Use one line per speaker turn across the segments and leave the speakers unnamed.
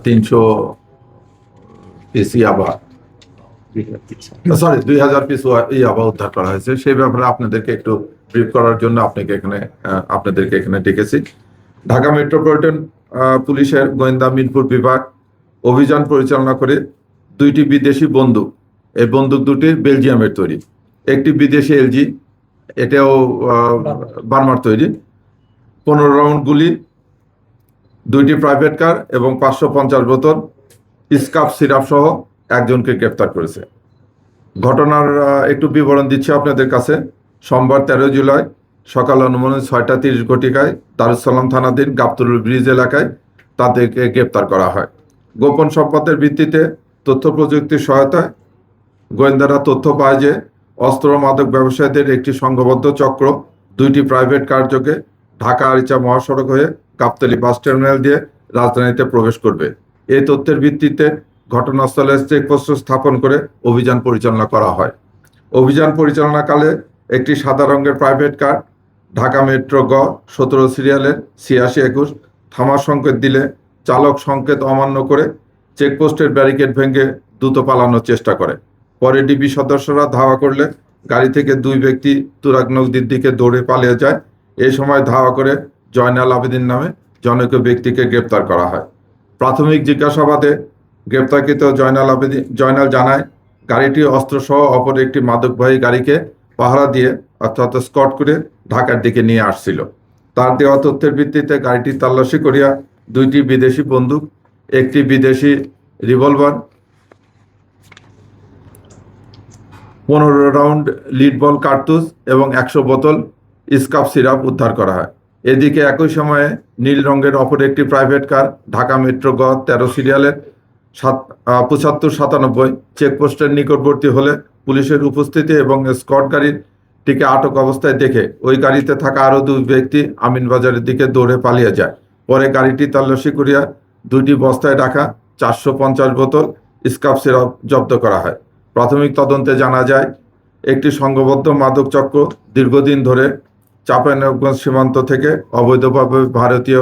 300 piece ইয়াবা, sorry 2000 piece ইয়াবা উদ্ধার করা হয়েছে। সেই ব্যাপারে আপনাদেরকে একটু ব্রিফ করার জন্য আপনাদেরকে এখানে ডেকেছি। ঢাকা মেট্রোপলিটন পুলিশের গোয়েন্দা মিরপুর বিভাগ অভিযান পরিচালনা করে 2টি বিদেশি বন্দুক, এই বন্দুক দুটি বেলজিয়ামের তৈরি, একটি বিদেশি এলজি, এটাও বার্মার তৈরি, 15 রাউন্ড গুলি, 2টি প্রাইভেট কার এবং 550 বোতল স্কাফ সিরাপ সহ একজনকে গ্রেপ্তার করেছে। ঘটনার একটু বিবরণ দিচ্ছি আপনাদের কাছে। সোমবার 13 জুলাই সকাল অনুমানে 6টা 30 ঘটিকায় দারুসালাম থানাধীন গাবতলী ব্রিজ এলাকায় তাদেরকে গ্রেপ্তার করা হয়। গোপন সম্পদের ভিত্তিতে তথ্য প্রযুক্তির সহায়তায় গোয়েন্দারা তথ্য পায় যে অস্ত্র মাদক ব্যবসায়ীদের একটি সংঘবদ্ধ চক্র 2টি প্রাইভেট কার যোগে ঢাকা আরিচা মহাসড়ক হয়ে গাবতলী বাস টার্মিনাল দিয়ে রাজধানীতে প্রবেশ করবে। এই তথ্যের ভিত্তিতে ঘটনাস্থলে চেকপোস্ট স্থাপন করে অভিযান পরিচালনা করা হয়। অভিযান পরিচালনাকালে একটি সাদা রঙের প্রাইভেট কার ঢাকা মেট্রো গ 17 সিরিয়ালের 8621 থামার সংকেত দিলে চালক সংকেত অমান্য করে চেকপোস্টের ব্যারিকেড ভেঙে দ্রুত পালানোর চেষ্টা করে। পরে ডিবি সদস্যরা ধাওয়া করলে গাড়ি থেকে 2 ব্যক্তি তুরাগ নদীর দিকে দৌড়ে পালিয়ে যায়। এই সময় ধাওয়া করে জয়নাল আবেদিন নামে জনৈক ব্যক্তিকে গ্রেপ্তার করা হয়। প্রাথমিক জিজ্ঞাসাবাদে গ্রেপ্তারকৃত জয়নাল জানায় গাড়িটি অস্ত্রসহ অপর একটি মাদকবাহী গাড়িকে পাহারা দিয়ে অর্থাৎ স্কট করে ঢাকার দিকে নিয়ে আসছিল। তার দেওয়া তথ্যের ভিত্তিতে গাড়িটি তল্লাশি করিয়া 2টি বিদেশি বন্দুক, একটি বিদেশি রিভলভার, 15 রাউন্ড লিড বল কার্তুজ এবং 100 বোতল স্কাফ সিরাপ উদ্ধার করা হয়। এদিকে একই সময়ে নীল রঙের অপর একটি প্রাইভেট কার ঢাকা মেট্রো গ 13 সিরিয়ালের 7597 চেকপোস্টের নিকটবর্তী হলে পুলিশের উপস্থিতি এবং স্কট গাড়িটিকে আটক অবস্থায় দেখে ওই গাড়িতে থাকা আরও 2 ব্যক্তি আমিনবাজারের দিকে দৌড়ে পালিয়ে যায়। পরে গাড়িটি তল্লাশি করিয়া 2টি বস্তায় রাখা 450 বোতল স্কাফ সিরাপ জব্দ করা হয়। প্রাথমিক তদন্তে জানা যায় একটি সংঘবদ্ধ মাদক চক্র দীর্ঘদিন ধরে চাঁপাইনবাবগঞ্জ সীমান্ত থেকে অবৈধভাবে ভারতীয়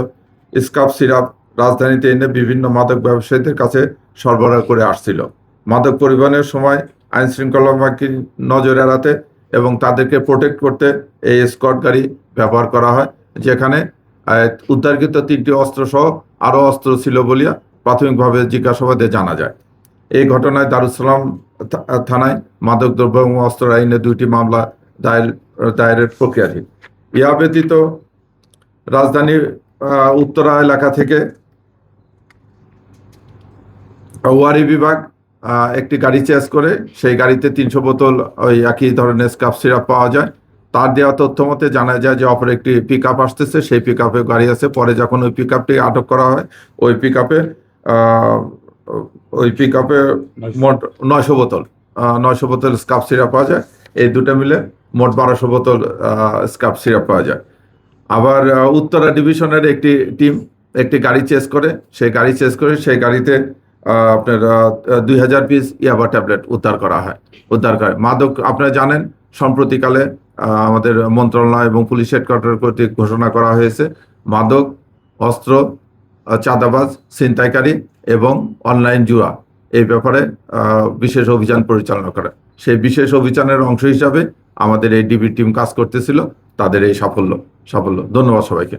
স্কাফ সিরাপ রাজধানীতে এনে বিভিন্ন মাদক ব্যবসায়ীদের কাছে সরবরাহ করে আসছিল। মাদক পরিবহনের সময় আইন শৃঙ্খলা বাহিনীর নজর এড়াতে এবং তাদেরকে প্রোটেক্ট করতে এই স্কট গাড়ি ব্যবহার করা হয়, যেখানে উদ্ধারকৃত 3টি অস্ত্র সহ আরও অস্ত্র ছিল বলিয়া প্রাথমিকভাবে জিজ্ঞাসাবাদে জানা যায়। এই ঘটনায় দারুসালাম থানায় মাদকদ্রব্য এবং অস্ত্র আইনে 2টি মামলা দায়েরের প্রক্রিয়াধীন। ইহা ব্যতীত রাজধানীর উত্তরা এলাকা থেকে ওয়ারি বিভাগ একটি গাড়ি চেজ করে সেই গাড়িতে 300 বোতল ওই একই ধরনের স্কাফ সিরাপ পাওয়া যায়। তার দেওয়া তথ্য মতে জানা যায় যে অপর একটি পিক আপ আসতেছে, সেই পিক আপে গাড়ি আছে। পরে যখন ওই পিক আপটি আটক করা হয় ওই পিক আপে মোট 900 বোতল স্কাফ সিরাপ পাওয়া যায়। এই দুটো মিলে মোট 1200 বোতল স্কাফ সিরাপ পাওয়া যায়। আবার উত্তরা ডিভিশনের একটি টিম একটি গাড়ি চেজ করে সেই গাড়িতে আপনার 2000 পিস ইয়াবা ট্যাবলেট উদ্ধার করে। মাদক আপনারা জানেন সম্প্রতিকালে আমাদের মন্ত্রণালয় এবং পুলিশ হেডকোয়ার্টার কর্তৃক ঘোষণা করা হয়েছে মাদক, অস্ত্র, চাঁদাবাজ, ছিনতাইকারী এবং অনলাইন জুয়া এই ব্যাপারে বিশেষ অভিযান পরিচালনা করে। সেই বিশেষ অভিযানের অংশ হিসাবে আমাদের এই ডিবি টিম কাজ করতেছিল, তাদের এই সাফল্য। ধন্যবাদ সবাইকে।